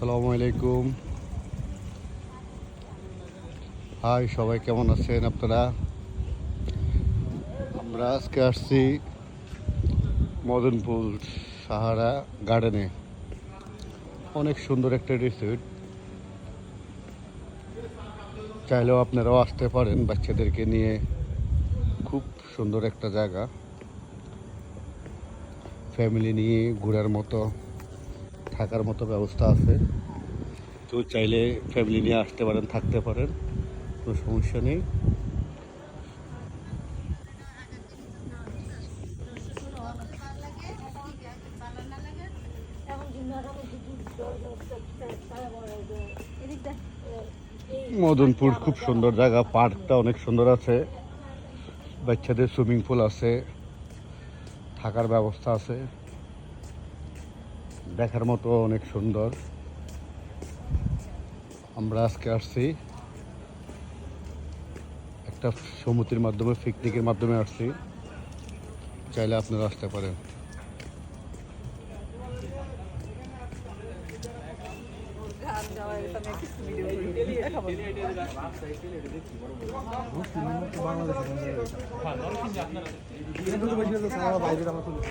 আসসালামু আলাইকুম। হাই, সবাই কেমন আছেন আপনারা? আমরা আজকে আসছি মদনপুর সাহারা গার্ডেনে। অনেক সুন্দর একটা রিসোর্ট, চাইলেও আপনারাও আসতে পারেন বাচ্চাদেরকে নিয়ে। খুব সুন্দর একটা জায়গা, ফ্যামিলি নিয়ে ঘোরার মতো, থাকার মতো ব্যবস্থা আছে। তো চাইলে ফ্যামিলি নিয়ে আসতে পারেন, থাকতে পারেন, কোনো সমস্যা নেই। মদনপুর খুব সুন্দর জায়গা, পার্কটা অনেক সুন্দর আছে, বাচ্চাদের সুইমিং পুল আছে, থাকার ব্যবস্থা আছে, দেখার মতো অনেক সুন্দর। আমরা আজকে আসছি একটা সমিতির মাধ্যমে, পিকনিকের মাধ্যমে আসছি, চাইলে আপনারা আসতে পারেন। বাংলাদেশ